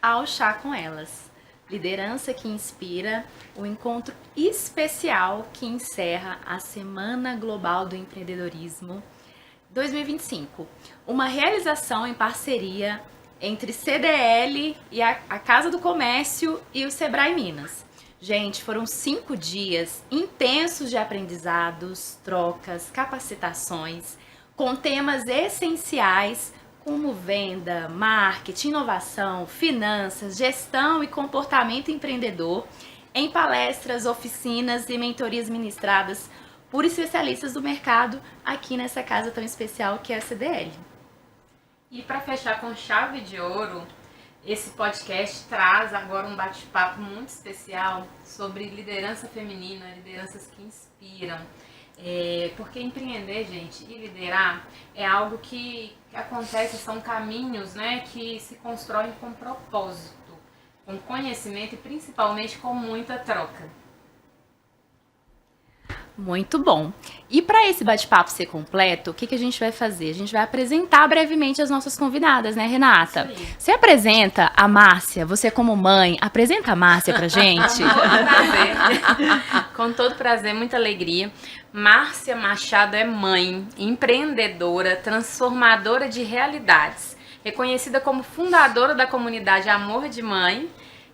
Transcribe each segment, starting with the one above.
ao Chá com Elas. Liderança que inspira, o encontro especial que encerra a Semana Global do Empreendedorismo 2025. Uma realização em parceria entre CDL e a Casa do Comércio e o Sebrae Minas. Gente, foram 5 dias intensos de aprendizados, trocas, capacitações, com temas essenciais como venda, marketing, inovação, finanças, gestão e comportamento empreendedor, em palestras, oficinas e mentorias ministradas por especialistas do mercado aqui nessa casa tão especial que é a CDL. E para fechar com chave de ouro, esse podcast traz agora um bate-papo muito especial sobre liderança feminina, lideranças que inspiram. Porque empreender, gente, e liderar é algo que acontece, são caminhos, né, que se constroem com propósito, com conhecimento e principalmente com muita troca. Muito bom. E para esse bate-papo ser completo, o que a gente vai fazer? A gente vai apresentar brevemente as nossas convidadas, né, Renata? Sim. Você apresenta a Márcia, você como mãe, apresenta a Márcia pra gente? Com todo prazer. Com todo prazer, muita alegria. Márcia Machado é mãe, empreendedora, transformadora de realidades, reconhecida como fundadora da comunidade Amor de Mãe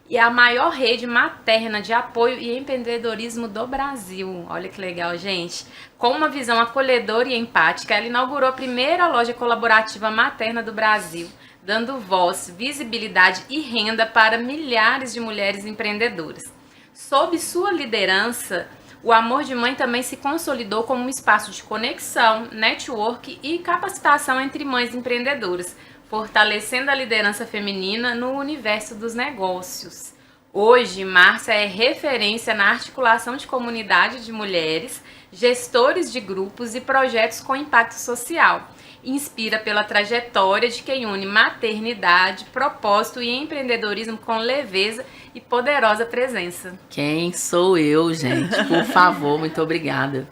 e a maior rede materna de apoio e empreendedorismo do Brasil. Olha que legal, gente. Com uma visão acolhedora e empática, ela inaugurou a primeira loja colaborativa materna do Brasil, dando voz, visibilidade e renda para milhares de mulheres empreendedoras. Sob sua liderança, o Amor de Mãe também se consolidou como um espaço de conexão, network e capacitação entre mães empreendedoras, fortalecendo a liderança feminina no universo dos negócios. Hoje, Márcia é referência na articulação de comunidade de mulheres, gestores de grupos e projetos com impacto social. Inspira pela trajetória de quem une maternidade, propósito e empreendedorismo com leveza e poderosa presença. Quem sou eu, gente? Por favor, muito obrigada.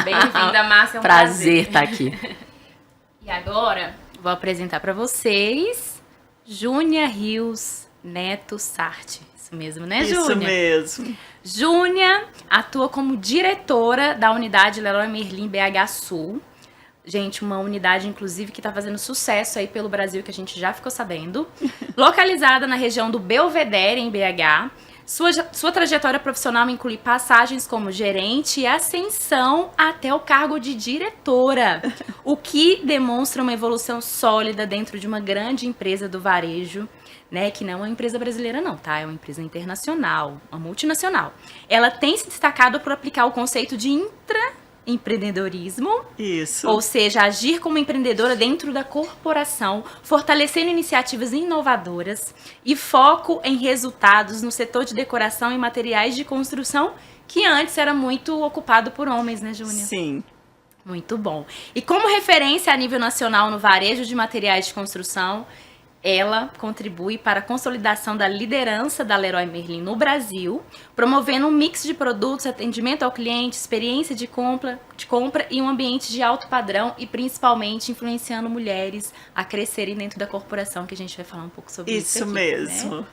Bem-vinda, Márcia, é um prazer estar aqui. E agora, vou apresentar para vocês Júnia Rios Neto Sarti. Isso mesmo, né, Júnia? Isso mesmo. Júnia atua como diretora da unidade Leroy Merlin BH Sul. Gente, uma unidade, inclusive, que está fazendo sucesso aí pelo Brasil, que a gente já ficou sabendo. Localizada na região do Belvedere, em BH. Sua trajetória profissional inclui passagens como gerente e ascensão até o cargo de diretora, o que demonstra uma evolução sólida dentro de uma grande empresa do varejo, né, que não é uma empresa brasileira não, tá? É uma empresa internacional, uma multinacional. Ela tem se destacado por aplicar o conceito de intraempreendedorismo, Isso. ou seja, agir como empreendedora dentro da corporação, fortalecendo iniciativas inovadoras e foco em resultados no setor de decoração e materiais de construção, que antes era muito ocupado por homens, né, Júnia? Sim. Muito bom. E como referência a nível nacional no varejo de materiais de construção, ela contribui para a consolidação da liderança da Leroy Merlin no Brasil, promovendo um mix de produtos, atendimento ao cliente, experiência de compra e um ambiente de alto padrão e principalmente influenciando mulheres a crescerem dentro da corporação, que a gente vai falar um pouco sobre isso aqui, mesmo. né?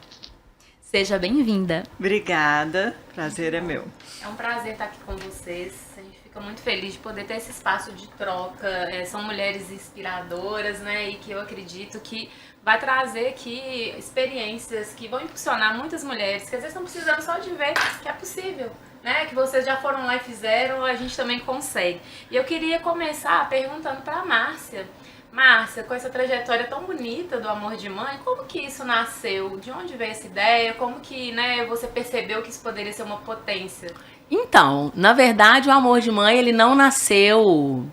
Seja bem-vinda. Obrigada. Prazer é meu. É um prazer estar aqui com vocês. A gente fica muito feliz de poder ter esse espaço de troca. São mulheres inspiradoras, né? E que eu acredito que vai trazer aqui experiências que vão impulsionar muitas mulheres que às vezes estão precisando só de ver que é possível, né? Que vocês já foram lá e fizeram, a gente também consegue. E eu queria começar perguntando para a Márcia. Márcia, com essa trajetória tão bonita do Amor de Mãe, como que isso nasceu? De onde veio essa ideia? Como que, né, você percebeu que isso poderia ser uma potência? Então, na verdade, o Amor de Mãe, ele não nasceu...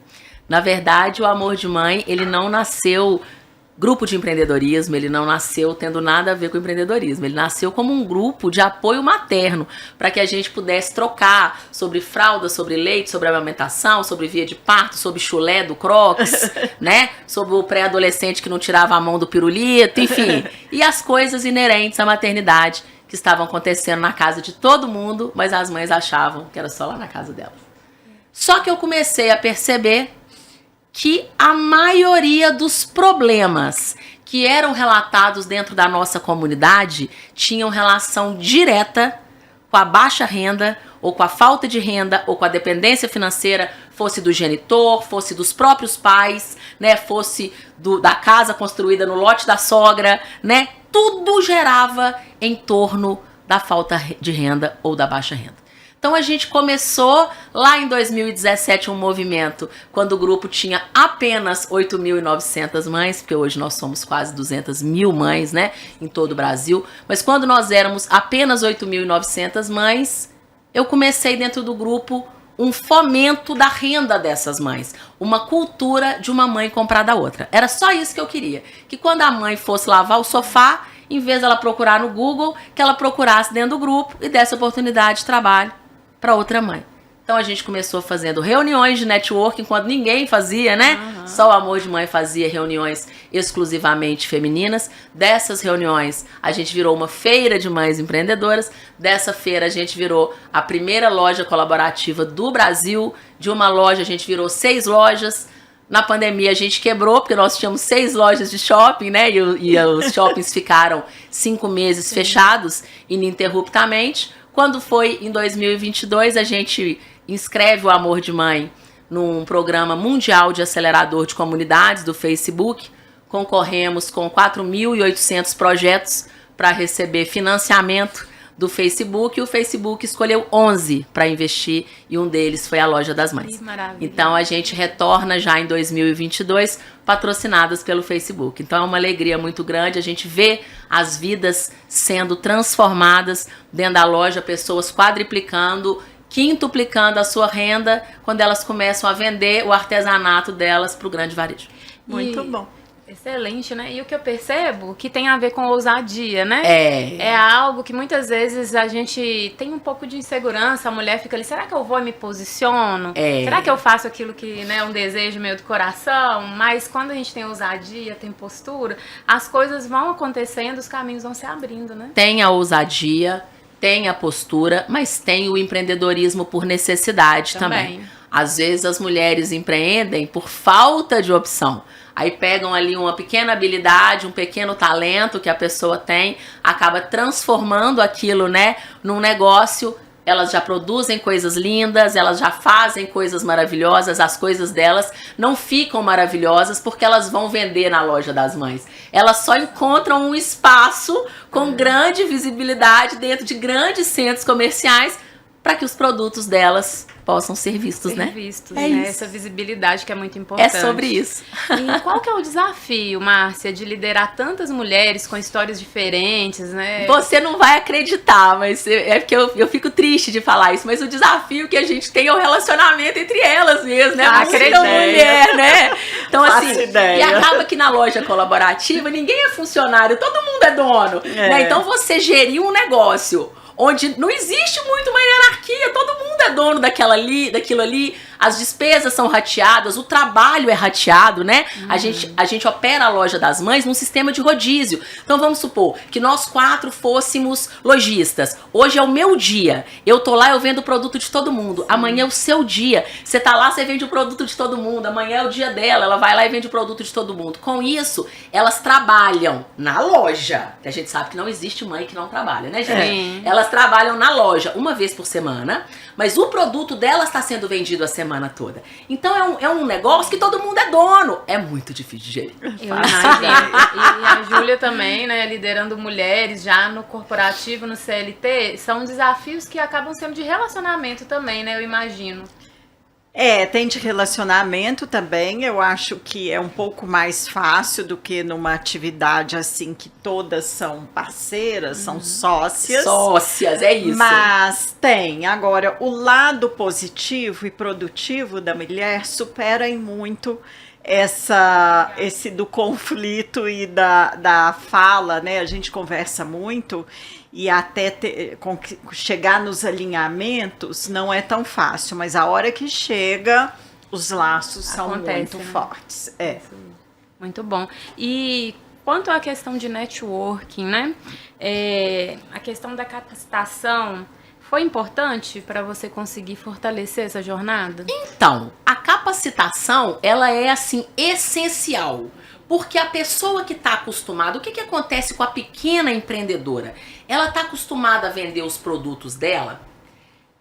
Na verdade, o Amor de Mãe, ele não nasceu grupo de empreendedorismo, ele não nasceu tendo nada a ver com empreendedorismo. Ele nasceu como um grupo de apoio materno, para que a gente pudesse trocar sobre fralda, sobre leite, sobre amamentação, sobre via de parto, sobre chulé do Crocs, né? Sobre o pré-adolescente que não tirava a mão do pirulito, enfim. E as coisas inerentes à maternidade que estavam acontecendo na casa de todo mundo, mas as mães achavam que era só lá na casa delas. Só que eu comecei a perceber que a maioria dos problemas que eram relatados dentro da nossa comunidade tinham relação direta com a baixa renda, ou com a falta de renda, ou com a dependência financeira, fosse do genitor, fosse dos próprios pais, né, fosse da casa construída no lote da sogra, né, tudo gerava em torno da falta de renda ou da baixa renda. Então a gente começou lá em 2017 um movimento, quando o grupo tinha apenas 8.900 mães, porque hoje nós somos quase 200 mil mães, né, em todo o Brasil, mas quando nós éramos apenas 8.900 mães, eu comecei dentro do grupo um fomento da renda dessas mães, uma cultura de uma mãe comprar da outra. Era só isso que eu queria, que quando a mãe fosse lavar o sofá, em vez dela procurar no Google, que ela procurasse dentro do grupo e desse oportunidade de trabalho para outra mãe. Então a gente começou fazendo reuniões de networking quando ninguém fazia, né? Uhum. Só o Amor de Mãe fazia reuniões exclusivamente femininas. Dessas reuniões a gente virou uma feira de mães empreendedoras. Dessa feira a gente virou a primeira loja colaborativa do Brasil. De uma loja a gente virou 6 lojas. Na pandemia a gente quebrou, porque nós tínhamos 6 lojas de shopping, né? E os shoppings ficaram 5 meses fechados ininterruptamente. Quando foi em 2022, a gente inscreve o Amor de Mãe num programa mundial de acelerador de comunidades do Facebook. Concorremos com 4.800 projetos para receber financiamento do Facebook. E o Facebook escolheu 11 para investir e um deles foi a Loja das Mães. Que maravilha. Então a gente retorna já em 2022 patrocinadas pelo Facebook. Então é uma alegria muito grande a gente ver as vidas sendo transformadas dentro da loja, pessoas quadriplicando, quintuplicando a sua renda quando elas começam a vender o artesanato delas para o grande varejo. Muito bom. Excelente, né? E o que eu percebo que tem a ver com ousadia, né? É algo que muitas vezes a gente tem um pouco de insegurança, a mulher fica ali, será que eu vou e me posiciono? Será que eu faço aquilo que, né, um desejo meu do coração? Mas quando a gente tem ousadia, tem postura, as coisas vão acontecendo, os caminhos vão se abrindo, né? Tem a ousadia, tem a postura, mas tem o empreendedorismo por necessidade também. Às vezes as mulheres empreendem por falta de opção. Aí pegam ali uma pequena habilidade, um pequeno talento que a pessoa tem, acaba transformando aquilo, né, num negócio. Elas já produzem coisas lindas, elas já fazem coisas maravilhosas, as coisas delas não ficam maravilhosas porque elas vão vender na Loja das Mães. Elas só encontram um espaço com grande visibilidade dentro de grandes centros comerciais para que os produtos delas possam ser vistos, né? Vistos, é né? Isso. Essa visibilidade que é muito importante. É sobre isso. E qual que é o desafio, Márcia, de liderar tantas mulheres com histórias diferentes, né? Você não vai acreditar, mas é porque eu fico triste de falar isso, mas o desafio que a gente tem é o relacionamento entre elas mesmo, né? Acredito. Mulher, né? Então, assim, ideia. E acaba que na loja colaborativa ninguém é funcionário, todo mundo é dono. Né? Então, você gerir um negócio onde não existe muito uma hierarquia, todo mundo é dono daquilo ali, as despesas são rateadas, o trabalho é rateado, né? A gente opera a Loja das Mães num sistema de rodízio. Então vamos supor que nós 4 fôssemos lojistas. Hoje é o meu dia, eu tô lá, eu vendo o produto de todo mundo. Amanhã é o seu dia, você tá lá, você vende o produto de todo mundo. Amanhã é o dia dela, ela vai lá e vende o produto de todo mundo. Com isso, elas trabalham na loja, que a gente sabe que não existe mãe que não trabalha, né, gente? Elas trabalham na loja uma vez por semana, mas o produto delas está sendo vendido a semana toda. Então é um negócio que todo mundo é dono. É muito difícil de gerir. Eu imagino. E a Júlia também, né, liderando mulheres já no corporativo, no CLT, são desafios que acabam sendo de relacionamento também, né, eu imagino. Tem de relacionamento também, eu acho que é um pouco mais fácil do que numa atividade assim que todas são parceiras, são sócias. Sócias, é isso. Mas tem, agora, o lado positivo e produtivo da mulher supera em muito esse do conflito e da fala, né? A gente conversa muito e até chegar nos alinhamentos não é tão fácil, mas a hora que chega, os laços são muito fortes. Muito bom. E quanto à questão de networking, né? A questão da capacitação foi importante para você conseguir fortalecer essa jornada? Então, a capacitação, ela é assim essencial, porque a pessoa que está acostumada, o que acontece com a pequena empreendedora? Ela está acostumada a vender os produtos dela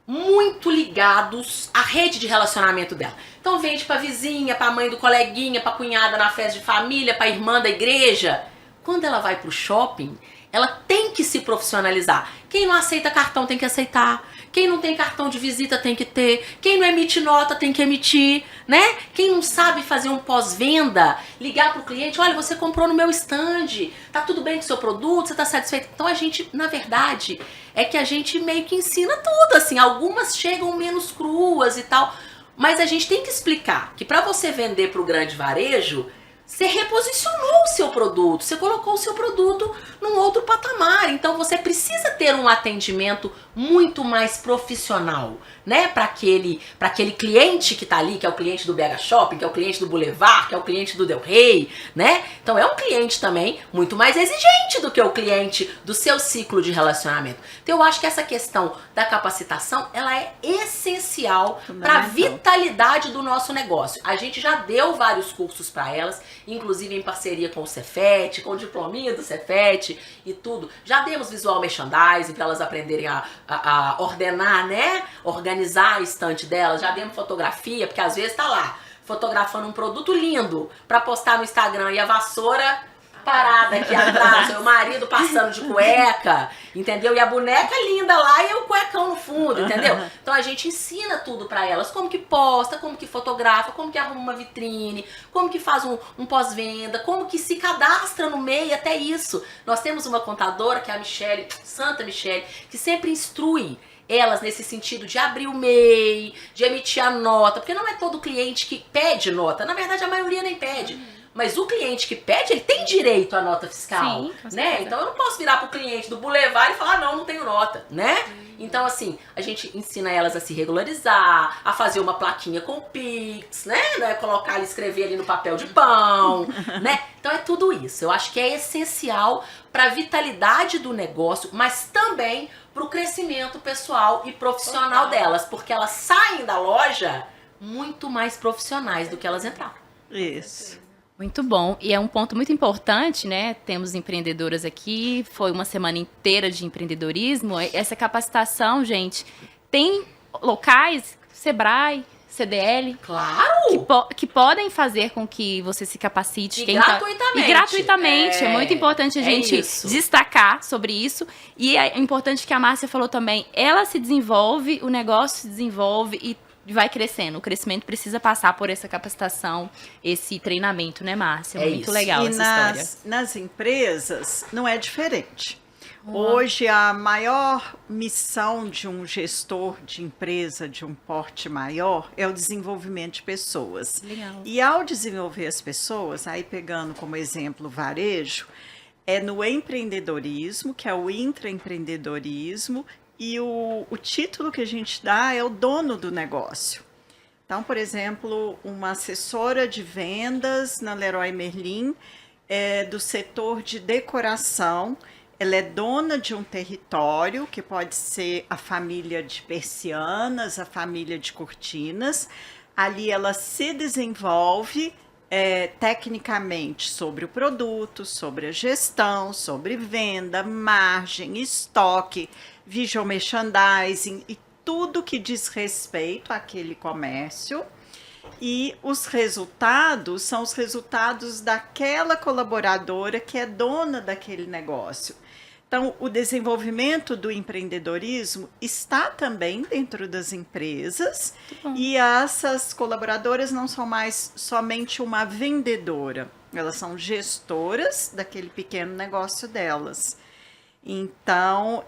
muito ligados à rede de relacionamento dela. Então vende para vizinha, para mãe do coleguinha, para cunhada na festa de família, para irmã da igreja. Quando ela vai pro shopping, ela tem que se profissionalizar. Quem não aceita cartão tem que aceitar. Quem não tem cartão de visita tem que ter. Quem não emite nota tem que emitir, né? Quem não sabe fazer um pós-venda, ligar pro cliente, olha, você comprou no meu stand, tá tudo bem com o seu produto, você tá satisfeito? Então a gente, na verdade, é que a gente meio que ensina tudo, assim. Algumas chegam menos cruas e tal, mas a gente tem que explicar que para você vender pro grande varejo, você reposicionou o seu produto, você colocou o seu produto num outro patamar. Então você precisa ter um atendimento muito mais profissional, né? Para aquele cliente que tá ali, que é o cliente do BH Shopping, que é o cliente do Boulevard, que é o cliente do Del Rey, né? Então é um cliente também muito mais exigente do que o cliente do seu ciclo de relacionamento. Então eu acho que essa questão da capacitação, ela é essencial para a vitalidade do nosso negócio. A gente já deu vários cursos para elas, inclusive em parceria com o Cefet, com o diplominha do Cefet e tudo. Já demos visual merchandising para elas aprenderem a ordenar, né? Organizar a estante delas. Já demos fotografia, porque às vezes tá lá fotografando um produto lindo para postar no Instagram e a vassoura parada aqui atrás, o marido passando de cueca, entendeu? E a boneca linda lá e o cuecão no fundo, entendeu? Então a gente ensina tudo pra elas, como que posta, como que fotografa, como que arruma uma vitrine, como que faz um pós-venda, como que se cadastra no MEI, até isso. Nós temos uma contadora, que é a Michele, Santa Michele, que sempre instrui elas nesse sentido de abrir o MEI, de emitir a nota, porque não é todo cliente que pede nota, na verdade a maioria nem pede. Mas o cliente que pede, ele tem direito à nota fiscal, Sim, né? Então eu não posso virar pro cliente do Boulevard e falar, não tenho nota, né? Então assim, a gente ensina elas a se regularizar, a fazer uma plaquinha com Pix, né? Colocar ali, escrever ali no papel de pão, né? Então é tudo isso. Eu acho que é essencial para a vitalidade do negócio, mas também para o crescimento pessoal e profissional delas, porque elas saem da loja muito mais profissionais do que elas entraram. Isso. Muito bom. E é um ponto muito importante, né? Temos empreendedoras aqui, foi uma semana inteira de empreendedorismo. Essa capacitação, gente, tem locais, Sebrae, CDL, Claro! que podem fazer com que você se capacite. E gratuitamente. E gratuitamente. É muito importante a gente isso. destacar sobre isso. E é importante que a Márcia falou também, ela se desenvolve, o negócio se desenvolve e vai crescendo. O crescimento precisa passar por essa capacitação, esse treinamento, né, Márcia? É Muito isso. legal E essa história. nas empresas não é diferente. Hoje, a maior missão de um gestor de empresa de um porte maior é o desenvolvimento de pessoas. Legal. E ao desenvolver as pessoas, aí pegando como exemplo o varejo, é no empreendedorismo, que é o intraempreendedorismo, e o título que a gente dá é o dono do negócio. Então, por exemplo, uma assessora de vendas na Leroy Merlin do setor de decoração. Ela é dona de um território, que pode ser a família de persianas, a família de cortinas. Ali ela se desenvolve tecnicamente sobre o produto, sobre a gestão, sobre venda, margem, estoque, visual merchandising e tudo que diz respeito àquele comércio. E os resultados são os resultados daquela colaboradora que é dona daquele negócio. Então, o desenvolvimento do empreendedorismo está também dentro das empresas e essas colaboradoras não são mais somente uma vendedora, elas são gestoras daquele pequeno negócio delas. Então,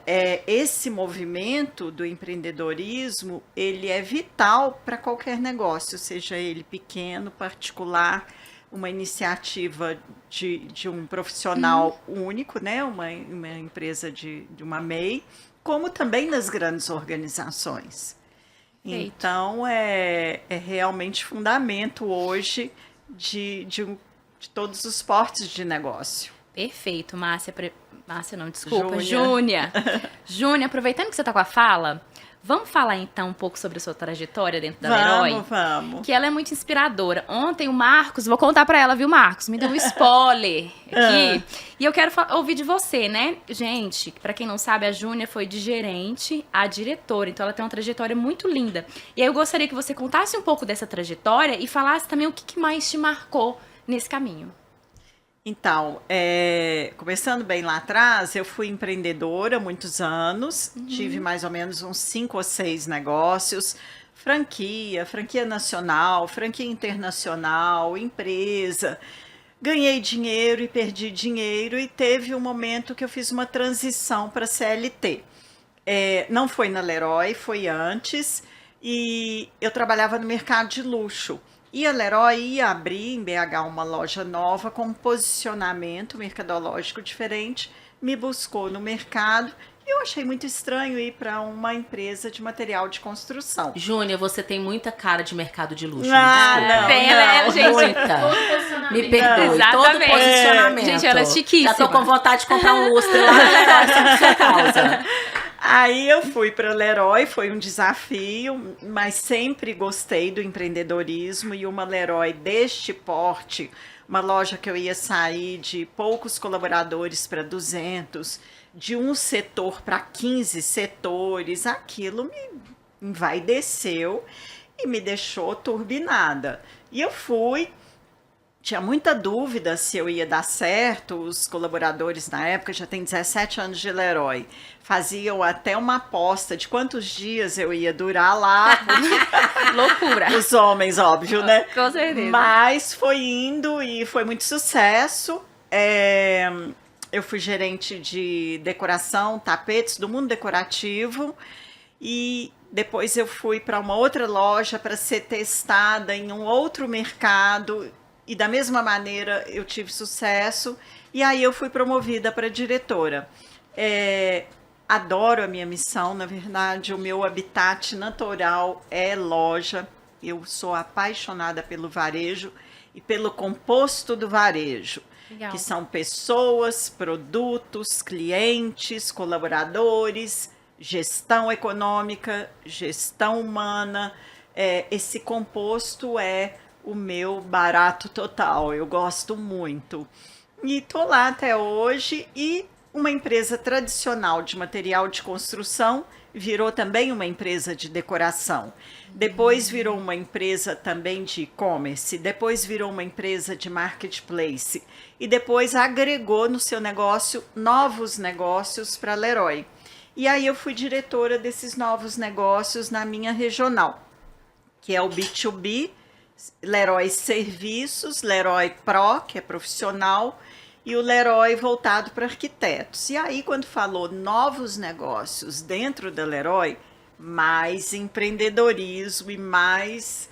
esse movimento do empreendedorismo, ele é vital para qualquer negócio, seja ele pequeno, particular, uma iniciativa de um profissional único, né? uma empresa de uma MEI, como também nas grandes organizações. Perfeito. Então, é realmente fundamento hoje de todos os portes de negócio. Perfeito, Márcia. Márcia não, desculpa. Júnia. Júnia, aproveitando que você tá com a fala, vamos falar então um pouco sobre a sua trajetória dentro da Leroy? Vamos. Que ela é muito inspiradora. Ontem o Marcos, vou contar pra ela, viu, Marcos? Me deu um spoiler aqui. E eu quero ouvir de você, né? Gente, pra quem não sabe, a Júnia foi de gerente a diretora. Então ela tem uma trajetória muito linda. E aí eu gostaria que você contasse um pouco dessa trajetória e falasse também o que mais te marcou nesse caminho. Então, começando bem lá atrás, eu fui empreendedora há muitos anos, tive mais ou menos uns 5 ou 6 negócios, franquia nacional, franquia internacional, empresa. Ganhei dinheiro e perdi dinheiro e teve um momento que eu fiz uma transição para CLT. Não foi na Leroy, foi antes, e eu trabalhava no mercado de luxo. E a Leroy ia abrir em BH uma loja nova com um posicionamento mercadológico diferente, me buscou no mercado e eu achei muito estranho ir para uma empresa de material de construção. Júnia, você tem muita cara de mercado de luxo. Não, gente. Muita. Me perdoe. Exatamente. Todo posicionamento. Gente, ela é chiquíssima. Já tô com vontade de comprar um lustre lá na Leroy, só por sua causa. Aí eu fui para a Leroy, foi um desafio, mas sempre gostei do empreendedorismo e uma Leroy deste porte, uma loja que eu ia sair de poucos colaboradores para 200, de um setor para 15 setores, aquilo me envaideceu e me deixou turbinada. E eu fui. Tinha muita dúvida se eu ia dar certo, os colaboradores na época, já tem 17 anos de Leroy, faziam até uma aposta de quantos dias eu ia durar lá. Loucura. Os homens, óbvio, né? Com certeza. Mas foi indo e foi muito sucesso. Eu fui gerente de decoração, tapetes, do mundo decorativo, e depois eu fui para uma outra loja para ser testada em um outro mercado. E da mesma maneira eu tive sucesso, e aí eu fui promovida para diretora. Adoro a minha missão, na verdade, o meu habitat natural é loja. Eu sou apaixonada pelo varejo e pelo composto do varejo, Legal. que são pessoas, produtos, clientes, colaboradores, gestão econômica, gestão humana. Esse composto é o meu barato total, eu gosto muito. E tô lá até hoje, e uma empresa tradicional de material de construção virou também uma empresa de decoração. Depois virou uma empresa também de e-commerce, depois virou uma empresa de marketplace e depois agregou no seu negócio novos negócios para a Leroy. E aí eu fui diretora desses novos negócios na minha regional, que é o B2B, Leroy Serviços, Leroy Pro, que é profissional, e o Leroy voltado para arquitetos. E aí, quando falou novos negócios dentro da Leroy, mais empreendedorismo e mais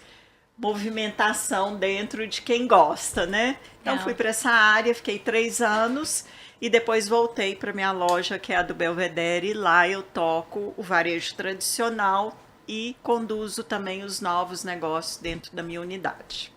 movimentação dentro de quem gosta, né? Então, fui para essa área, fiquei 3 anos e depois voltei para minha loja, que é a do Belvedere, e lá eu toco o varejo tradicional e conduzo também os novos negócios dentro da minha unidade.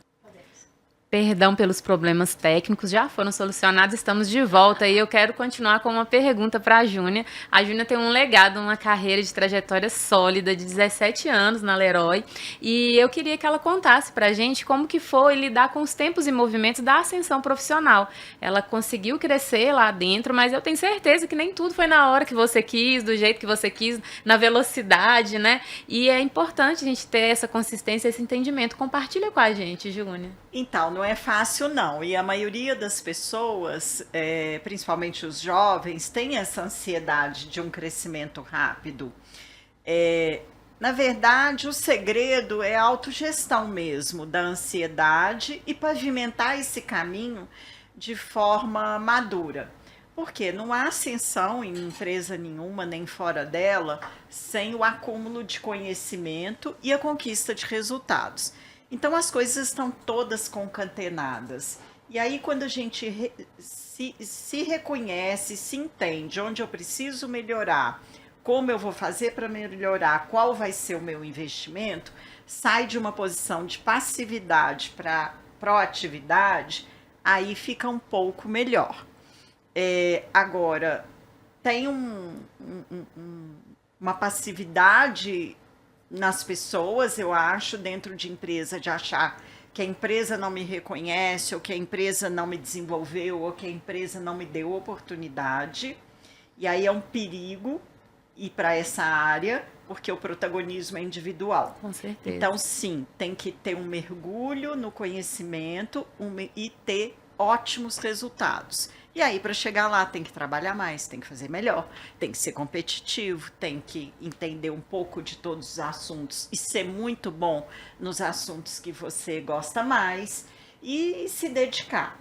Perdão pelos problemas técnicos, já foram solucionados, estamos de volta e eu quero continuar com uma pergunta para a Júnia. A Júnia tem um legado, uma carreira de trajetória sólida de 17 anos na Leroy, e eu queria que ela contasse para a gente como que foi lidar com os tempos e movimentos da ascensão profissional. Ela conseguiu crescer lá dentro, mas eu tenho certeza que nem tudo foi na hora que você quis, do jeito que você quis, na velocidade, né? E é importante a gente ter essa consistência, esse entendimento. Compartilha com a gente, Júnia. Então, não é fácil não, e a maioria das pessoas, principalmente os jovens, tem essa ansiedade de um crescimento rápido. Na verdade, o segredo é a autogestão mesmo da ansiedade e pavimentar esse caminho de forma madura. Porque não há ascensão em empresa nenhuma, nem fora dela, sem o acúmulo de conhecimento e a conquista de resultados. Então, as coisas estão todas concatenadas. E aí, quando a gente se reconhece, se entende onde eu preciso melhorar, como eu vou fazer para melhorar, qual vai ser o meu investimento, sai de uma posição de passividade para proatividade, aí fica um pouco melhor. Agora, tem uma passividade nas pessoas, eu acho, dentro de empresa, de achar que a empresa não me reconhece, ou que a empresa não me desenvolveu, ou que a empresa não me deu oportunidade. E aí é um perigo ir para essa área, porque o protagonismo é individual. Com certeza. Então, sim, tem que ter um mergulho no conhecimento e ter ótimos resultados. E aí, para chegar lá, tem que trabalhar mais, tem que fazer melhor, tem que ser competitivo, tem que entender um pouco de todos os assuntos e ser muito bom nos assuntos que você gosta mais e se dedicar.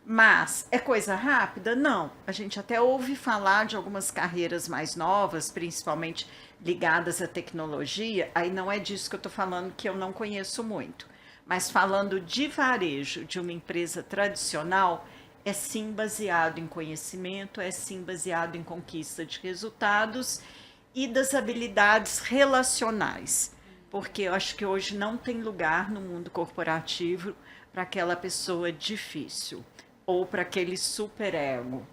Mas é coisa rápida? Não. A gente até ouve falar de algumas carreiras mais novas, principalmente ligadas à tecnologia. Aí não é disso que eu estou falando, que eu não conheço muito. Mas falando de varejo, de uma empresa tradicional, é sim baseado em conhecimento, é sim baseado em conquista de resultados e das habilidades relacionais. Porque eu acho que hoje não tem lugar no mundo corporativo para aquela pessoa difícil ou para aquele superego.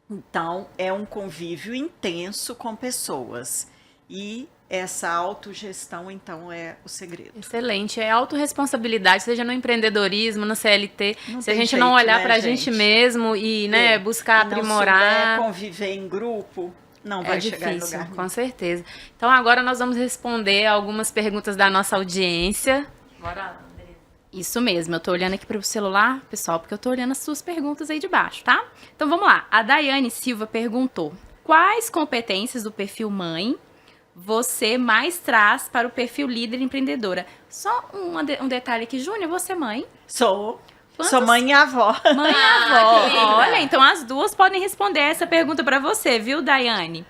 Então, é um convívio intenso com pessoas. E essa autogestão, então, é o segredo. Excelente. É autorresponsabilidade, seja no empreendedorismo, no CLT. Se a gente jeito, não olhar né, para a gente mesmo e buscar aprimorar. Se não souber conviver em grupo, não vai chegar em lugar nenhum. Com certeza. Então, agora nós vamos responder algumas perguntas da nossa audiência. Bora lá. Isso mesmo, eu tô olhando aqui pro celular, pessoal, porque eu tô olhando as suas perguntas aí de baixo, tá? Então vamos lá. A Daiane Silva perguntou: quais competências do perfil mãe você mais traz para o perfil líder empreendedora? Só um detalhe aqui, Júnior, você é mãe? Sou mãe e avó. Mãe e avó. Olha, então as duas podem responder essa pergunta para você, viu, Daiane?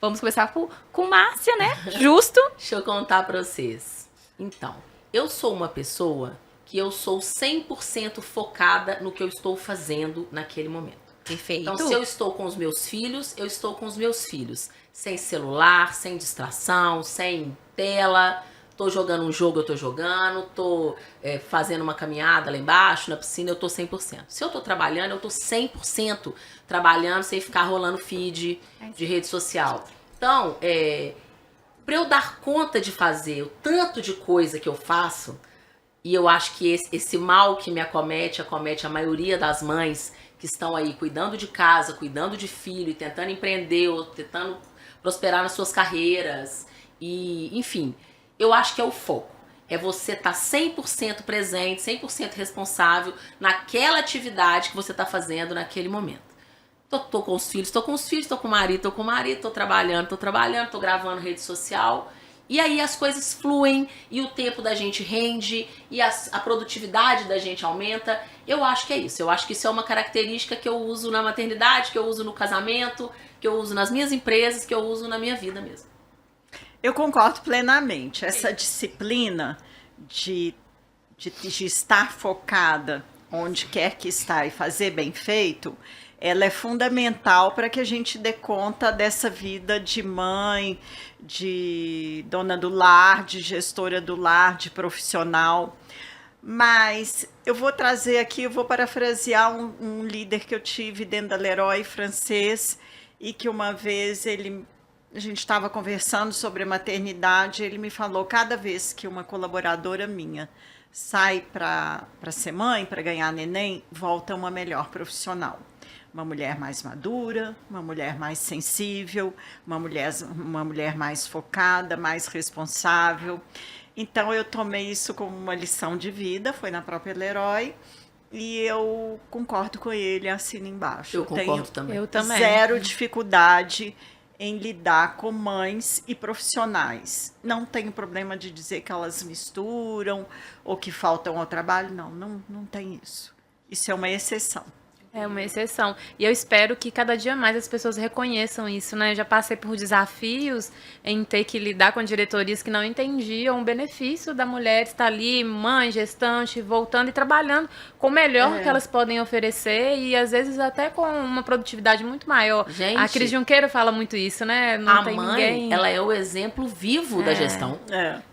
Vamos começar com Márcia, né? Justo? Deixa eu contar para vocês. Então, eu sou uma pessoa que eu sou 100% focada no que eu estou fazendo naquele momento. Perfeito. Então, se eu estou com os meus filhos, eu estou com os meus filhos. Sem celular, sem distração, sem tela. Tô jogando um jogo, eu tô jogando. Tô fazendo uma caminhada lá embaixo, na piscina, eu tô 100%. Se eu tô trabalhando, eu tô 100% trabalhando sem ficar rolando feed de rede social. Então, para eu dar conta de fazer o tanto de coisa que eu faço, e eu acho que esse mal que me acomete a maioria das mães que estão aí cuidando de casa, cuidando de filho e tentando empreender ou tentando prosperar nas suas carreiras. E, enfim, eu acho que é o foco. É você estar 100% presente, 100% responsável naquela atividade que você está fazendo naquele momento. Tô com os filhos, tô com o marido, tô trabalhando, tô gravando rede social. E aí as coisas fluem e o tempo da gente rende e a produtividade da gente aumenta. Eu acho que é isso. Eu acho que isso é uma característica que eu uso na maternidade, que eu uso no casamento, que eu uso nas minhas empresas, que eu uso na minha vida mesmo. Eu concordo plenamente. Essa disciplina de estar focada onde quer que está e fazer bem feito, ela é fundamental para que a gente dê conta dessa vida de mãe, de dona do lar, de gestora do lar, de profissional. Mas eu vou trazer aqui, eu vou parafrasear um líder que eu tive dentro da Leroy francês e que uma vez a gente estava conversando sobre a maternidade, ele me falou: cada vez que uma colaboradora minha sai para ser mãe, para ganhar neném, volta uma melhor profissional. Uma mulher mais madura, uma mulher mais sensível, uma mulher mais focada, mais responsável. Então, eu tomei isso como uma lição de vida, foi na própria Leroy, e eu concordo com ele, assino embaixo. Eu concordo também. Eu também. Zero dificuldade em lidar com mães e profissionais. Não tenho problema de dizer que elas misturam ou que faltam ao trabalho. Não tem isso. Isso é uma exceção. É uma exceção. E eu espero que cada dia mais as pessoas reconheçam isso, né? Eu já passei por desafios em ter que lidar com diretorias que não entendiam o benefício da mulher estar ali, mãe, gestante, voltando e trabalhando com o melhor que elas podem oferecer e às vezes até com uma produtividade muito maior. Gente, a Cris Junqueira fala muito isso, né? Não tem mãe, ninguém... ela é o exemplo vivo da gestão.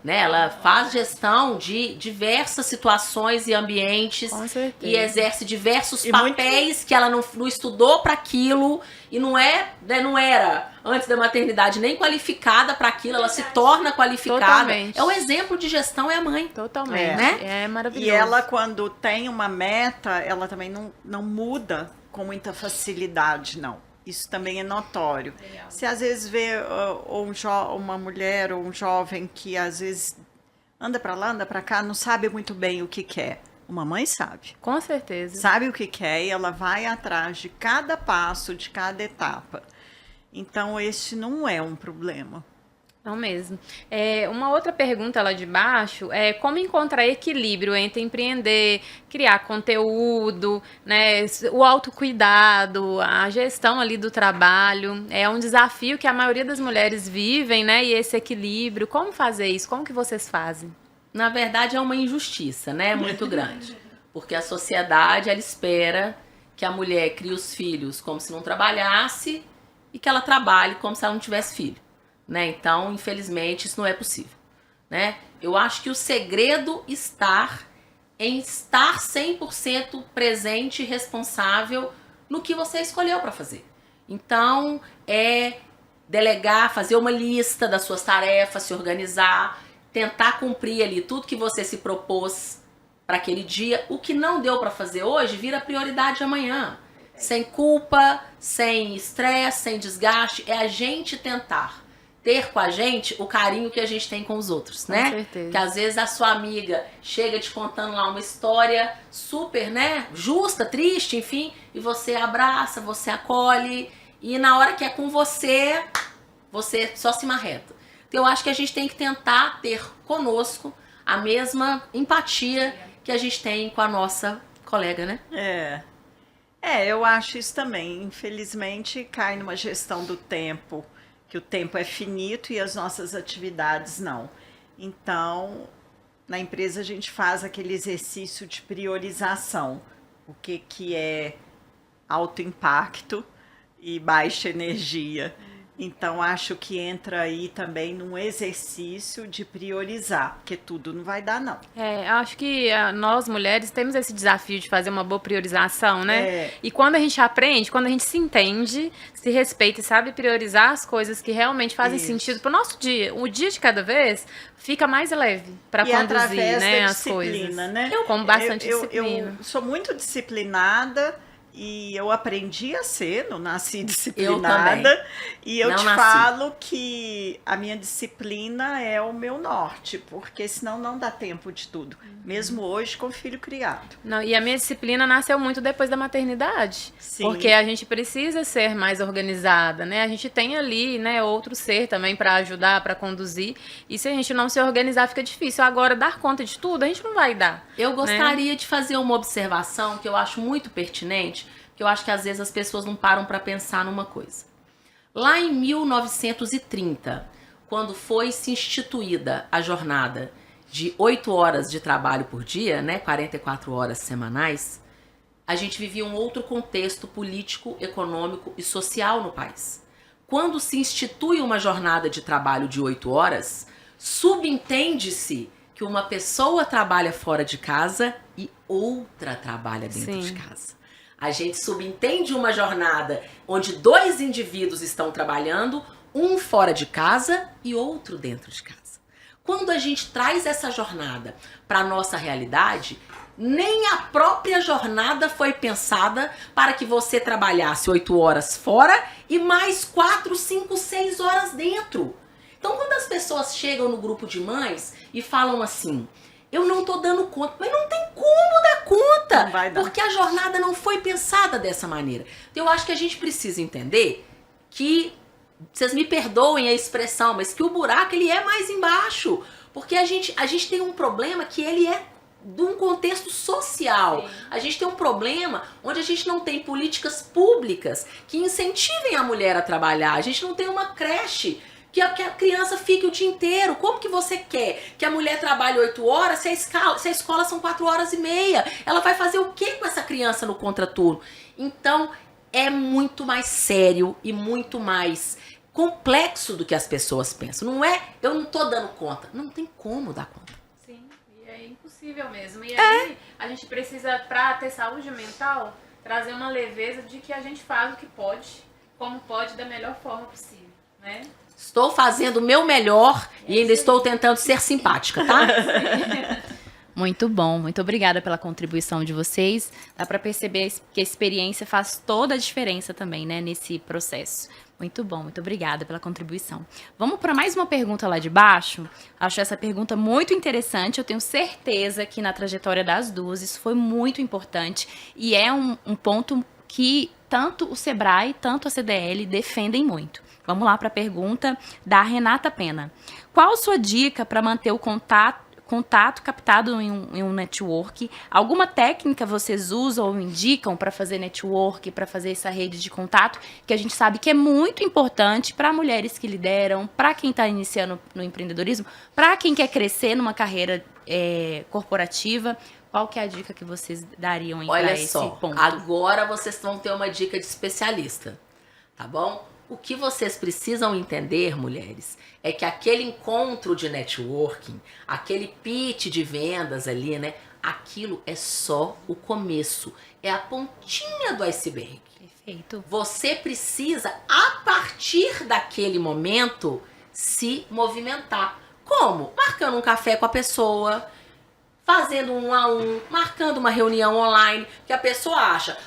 Né? Ela faz gestão de diversas situações e ambientes. Com certeza. E exerce diversos E papéis fez, que ela não estudou para aquilo e não era antes da maternidade nem qualificada para aquilo, ela se torna qualificada. Totalmente. É o exemplo de gestão, é a mãe. Totalmente. Né? É maravilhoso. E ela, quando tem uma meta, ela também não muda com muita facilidade, não. Isso também é notório. Você às vezes vê uma mulher ou um jovem que às vezes anda para lá, anda para cá, não sabe muito bem o que quer. Uma mãe sabe. Com certeza. Sabe o que quer e ela vai atrás de cada passo, de cada etapa. Então, esse não é um problema. Não mesmo. Uma outra pergunta lá de baixo é como encontrar equilíbrio entre empreender, criar conteúdo, né, o autocuidado, a gestão ali do trabalho. É um desafio que a maioria das mulheres vivem, né? E esse equilíbrio. Como fazer isso? Como que vocês fazem? Na verdade, é uma injustiça, né? Muito grande. Porque a sociedade, ela espera que a mulher crie os filhos como se não trabalhasse e que ela trabalhe como se ela não tivesse filho. Né? Então, infelizmente, isso não é possível. Né? Eu acho que o segredo está em estar 100% presente e responsável no que você escolheu para fazer. Então, é delegar, fazer uma lista das suas tarefas, se organizar, tentar cumprir ali tudo que você se propôs para aquele dia. O que não deu para fazer hoje vira prioridade amanhã. Sem culpa, sem estresse, sem desgaste. É a gente tentar ter com a gente o carinho que a gente tem com os outros, né? Com certeza. Que às vezes a sua amiga chega te contando lá uma história super, né? Justa, triste, enfim. E você abraça, você acolhe. E na hora que é com você, você só se marreta. Então, eu acho que a gente tem que tentar ter conosco a mesma empatia que a gente tem com a nossa colega, né? Eu acho isso também. Infelizmente, cai numa gestão do tempo, que o tempo é finito e as nossas atividades não. Então, na empresa a gente faz aquele exercício de priorização. O que é alto impacto e baixa energia. Então, acho que entra aí também num exercício de priorizar, porque tudo não vai dar, não. Acho que nós, mulheres, temos esse desafio de fazer uma boa priorização, né? E quando a gente aprende, quando a gente se entende, se respeita e sabe priorizar as coisas que realmente fazem sentido pro nosso dia, o dia de cada vez fica mais leve para conduzir, né, as coisas. Né? Com bastante disciplina. Eu sou muito disciplinada. E eu aprendi a ser, não nasci disciplinada. E eu te falo que a minha disciplina é o meu norte, porque senão não dá tempo de tudo. Mesmo hoje com filho criado. Não, e a minha disciplina nasceu muito depois da maternidade. Sim. Porque a gente precisa ser mais organizada, né? A gente tem ali, né, outro ser também para ajudar, para conduzir. E se a gente não se organizar, fica difícil. Agora, dar conta de tudo, a gente não vai dar. Eu gostaria de fazer uma observação que eu acho muito pertinente, que eu acho que às vezes as pessoas não param para pensar numa coisa. Lá em 1930, quando foi se instituída a jornada de 8 horas de trabalho por dia, né, 44 horas semanais, a gente vivia um outro contexto político, econômico e social no país. Quando se institui uma jornada de trabalho de 8 horas, subentende-se que uma pessoa trabalha fora de casa e outra trabalha dentro de casa. A gente subentende uma jornada onde 2 indivíduos estão trabalhando, um fora de casa e outro dentro de casa. Quando a gente traz essa jornada para a nossa realidade, nem a própria jornada foi pensada para que você trabalhasse 8 horas fora e mais 4, 5, 6 horas dentro. Então, quando as pessoas chegam no grupo de mães e falam assim: eu não tô dando conta, mas não tem como dar conta, não vai dar. Porque a jornada não foi pensada dessa maneira. Eu acho que a gente precisa entender que, vocês me perdoem a expressão, mas que o buraco ele é mais embaixo, porque a gente tem um problema que ele é de um contexto social. Sim. A gente tem um problema onde a gente não tem políticas públicas que incentivem a mulher a trabalhar. A gente não tem uma creche que a criança fique o dia inteiro. Como que você quer que a mulher trabalhe 8 horas se a escola são 4 horas e meia? Ela vai fazer o que com essa criança no contraturno? Então, é muito mais sério e muito mais complexo do que as pessoas pensam. Não é, eu não tô dando conta. Não tem como dar conta. Sim, e é impossível mesmo. E aí, a gente precisa, pra ter saúde mental, trazer uma leveza de que a gente faz o que pode, como pode, da melhor forma possível, né? Estou fazendo o meu melhor e ainda estou tentando ser simpática, tá? Muito bom, muito obrigada pela contribuição de vocês. Dá para perceber que a experiência faz toda a diferença também, né, nesse processo. Muito bom, muito obrigada pela contribuição. Vamos para mais uma pergunta lá de baixo? Acho essa pergunta muito interessante. Eu tenho certeza que na trajetória das duas isso foi muito importante e é um ponto que tanto o Sebrae, tanto a CDL defendem muito. Vamos lá para a pergunta da Renata Pena. Qual a sua dica para manter o contato captado em um network? Alguma técnica vocês usam ou indicam para fazer network, para fazer essa rede de contato, que a gente sabe que é muito importante para mulheres que lideram, para quem está iniciando no empreendedorismo, para quem quer crescer numa carreira corporativa? Qual que é a dica que vocês dariam para esse ponto? Agora vocês vão ter uma dica de especialista, tá bom? O que vocês precisam entender, mulheres, é que aquele encontro de networking, aquele pitch de vendas ali, né? Aquilo é só o começo, é a pontinha do iceberg. Perfeito. Você precisa, a partir daquele momento, se movimentar. Como? Marcando um café com a pessoa, fazendo um a um, marcando uma reunião online, que a pessoa acha,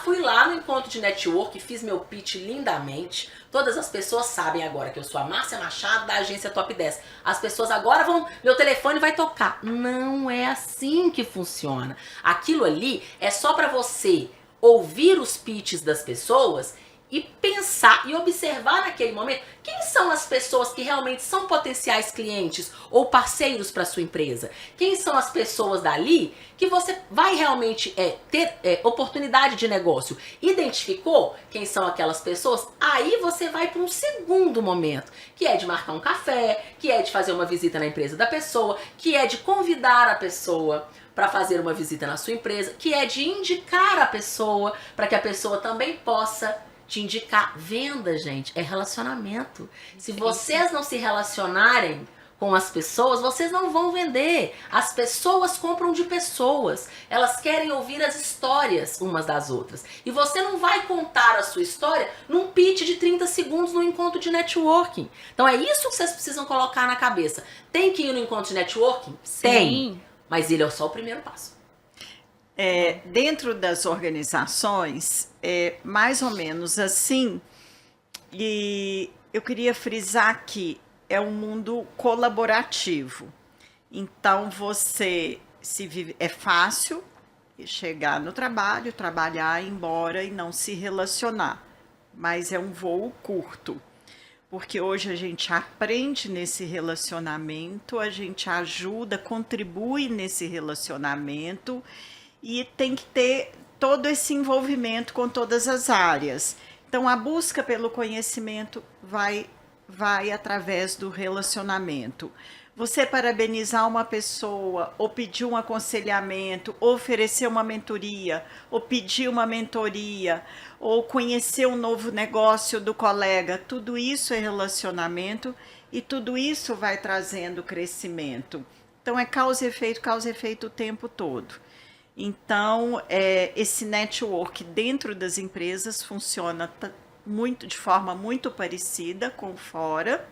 fui lá no encontro de network, fiz meu pitch lindamente, todas as pessoas sabem agora que eu sou a Márcia Machado da agência Top 10. As pessoas agora meu telefone vai tocar. Não é assim que funciona. Aquilo ali é só para você ouvir os pitches das pessoas e pensar e observar naquele momento quem são as pessoas que realmente são potenciais clientes ou parceiros para sua empresa. Quem são as pessoas dali que você vai realmente ter oportunidade de negócio. Identificou quem são aquelas pessoas? Aí você vai para um segundo momento, que é de marcar um café, que é de fazer uma visita na empresa da pessoa, que é de convidar a pessoa para fazer uma visita na sua empresa, que é de indicar a pessoa para que a pessoa também possa te indicar. Venda, gente, é relacionamento. Se vocês não se relacionarem com as pessoas, vocês não vão vender. As pessoas compram de pessoas. Elas querem ouvir as histórias umas das outras. E você não vai contar a sua história num pitch de 30 segundos no encontro de networking. Então é isso que vocês precisam colocar na cabeça. Tem que ir no encontro de networking? Sim. Tem. Mas ele é só o primeiro passo. Dentro das organizações, mais ou menos assim, e eu queria frisar que é um mundo colaborativo. Então, é fácil chegar no trabalho, trabalhar, ir embora e não se relacionar, mas é um voo curto. Porque hoje a gente aprende nesse relacionamento, a gente ajuda, contribui nesse relacionamento, e tem que ter todo esse envolvimento com todas as áreas. Então, a busca pelo conhecimento vai através do relacionamento. Você parabenizar uma pessoa, ou pedir um aconselhamento, ou oferecer uma mentoria, ou pedir uma mentoria, ou conhecer um novo negócio do colega, tudo isso é relacionamento e tudo isso vai trazendo crescimento. Então, é causa e efeito o tempo todo. Então, esse network dentro das empresas funciona de forma muito parecida com fora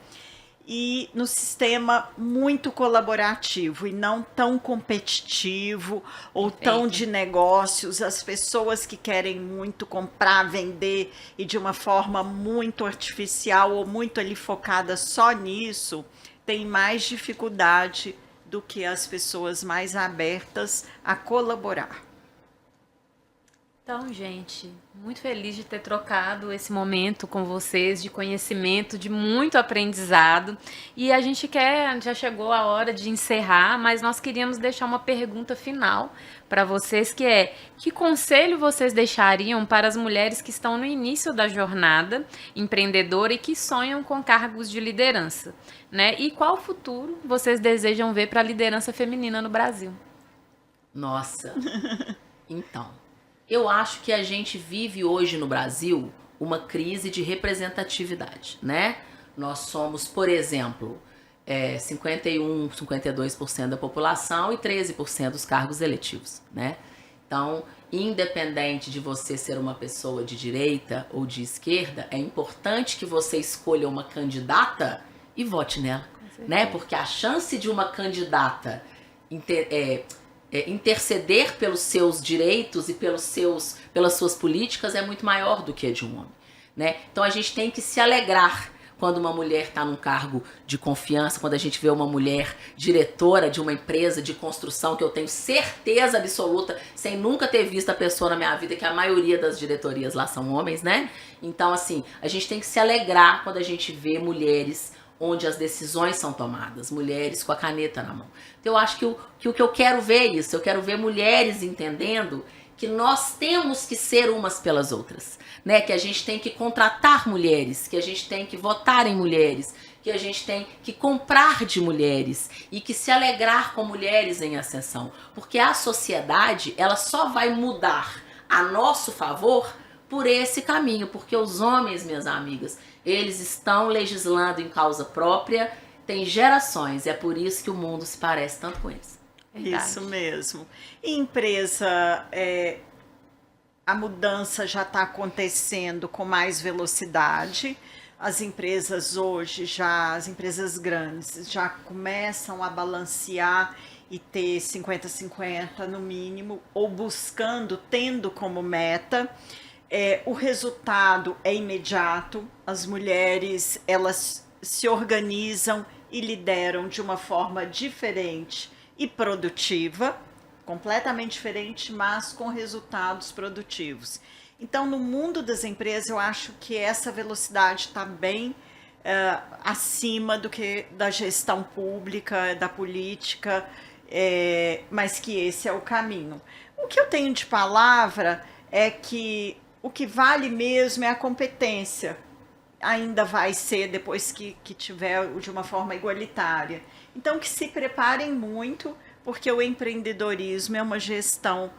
e no sistema muito colaborativo e não tão competitivo ou tão de negócios. As pessoas que querem muito comprar, vender e de uma forma muito artificial ou muito ali focada só nisso, têm mais dificuldade do que as pessoas mais abertas a colaborar. Então, gente, muito feliz de ter trocado esse momento com vocês, de conhecimento, de muito aprendizado. E a gente já chegou a hora de encerrar, mas nós queríamos deixar uma pergunta final para vocês, que é: que conselho vocês deixariam para as mulheres que estão no início da jornada empreendedora e que sonham com cargos de liderança, né? E qual futuro vocês desejam ver para a liderança feminina no Brasil? Nossa, então, eu acho que a gente vive hoje no Brasil uma crise de representatividade, né? Nós somos, por exemplo, 51, 52% da população e 13% dos cargos eletivos, né? Então, independente de você ser uma pessoa de direita ou de esquerda, é importante que você escolha uma candidata e vote nela, né? Porque a chance de uma candidata interceder pelos seus direitos e pelas suas políticas é muito maior do que a de um homem, né? Então a gente tem que se alegrar quando uma mulher está num cargo de confiança, quando a gente vê uma mulher diretora de uma empresa de construção, que eu tenho certeza absoluta, sem nunca ter visto a pessoa na minha vida, que a maioria das diretorias lá são homens, né? Então, assim, a gente tem que se alegrar quando a gente vê mulheres onde as decisões são tomadas, mulheres com a caneta na mão. Então, eu acho que o que eu quero ver é isso, eu quero ver mulheres entendendo que nós temos que ser umas pelas outras, né? Que a gente tem que contratar mulheres, que a gente tem que votar em mulheres, que a gente tem que comprar de mulheres e que se alegrar com mulheres em ascensão, porque a sociedade, ela só vai mudar a nosso favor por esse caminho, porque os homens, minhas amigas, eles estão legislando em causa própria, tem gerações, e é por isso que o mundo se parece tanto com eles. Verdade. Isso mesmo. E empresa, a mudança já está acontecendo com mais velocidade. As empresas hoje, as empresas grandes, já começam a balancear e ter 50-50 no mínimo, ou tendo como meta. O resultado é imediato. As mulheres, elas se organizam e lideram de uma forma diferente e produtiva, completamente diferente, mas com resultados produtivos. Então, no mundo das empresas, eu acho que essa velocidade está bem acima do que da gestão pública, da política, mas que esse é o caminho. O que eu tenho de palavra é que o que vale mesmo é a competência. Ainda vai ser depois que tiver de uma forma igualitária. Então, que se preparem muito, porque o empreendedorismo é uma gestão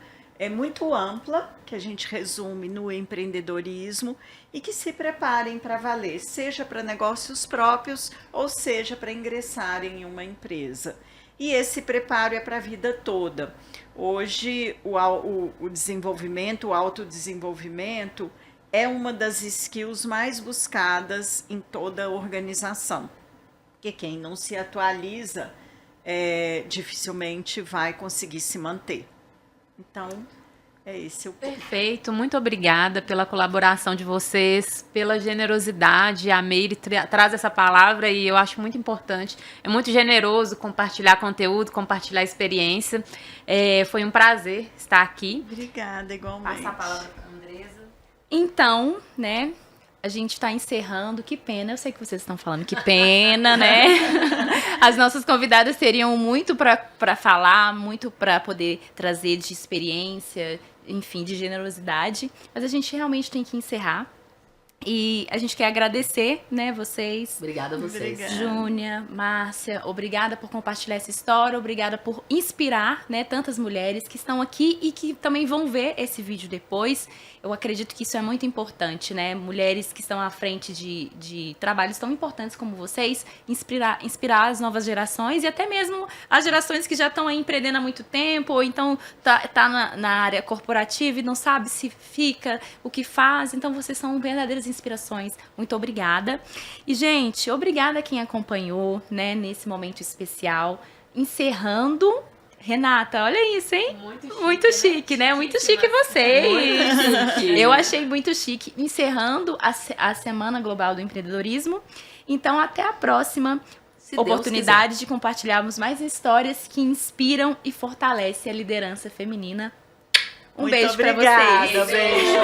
muito ampla, que a gente resume no empreendedorismo, e que se preparem para valer, seja para negócios próprios ou seja para ingressarem em uma empresa. E esse preparo é para a vida toda. Hoje, o desenvolvimento, o autodesenvolvimento, é uma das skills mais buscadas em toda a organização. Porque quem não se atualiza, dificilmente vai conseguir se manter. Então, esse o ponto. Perfeito, muito obrigada pela colaboração de vocês, pela generosidade. A Meire traz essa palavra e eu acho muito importante. É muito generoso compartilhar conteúdo, compartilhar experiência. Foi um prazer estar aqui. Obrigada, igualmente. Passar a palavra para a Andresa. Então, né, a gente está encerrando. Que pena, eu sei que vocês estão falando que pena, né? As nossas convidadas teriam muito para falar, muito para poder trazer de experiência, enfim, de generosidade. Mas a gente realmente tem que encerrar. E a gente quer agradecer, né, vocês. Obrigada a vocês. Obrigada. Júnia, Márcia, obrigada por compartilhar essa história, obrigada por inspirar, né, tantas mulheres que estão aqui e que também vão ver esse vídeo depois. Eu acredito que isso é muito importante, né? Mulheres que estão à frente de trabalhos tão importantes como vocês, inspirar as novas gerações e até mesmo as gerações que já estão aí empreendendo há muito tempo, ou então tá na área corporativa e não sabe se fica, o que faz. Então vocês são verdadeiras inspirações. Muito obrigada. E, gente, obrigada a quem acompanhou, né, nesse momento especial. Encerrando... Renata, olha isso, hein? Muito chique, né? Muito chique vocês. Muito chique. Eu achei muito chique. Encerrando a Semana Global do Empreendedorismo. Então, até a próxima oportunidade de compartilharmos mais histórias que inspiram e fortalecem a liderança feminina. Um beijo para vocês. Beijo.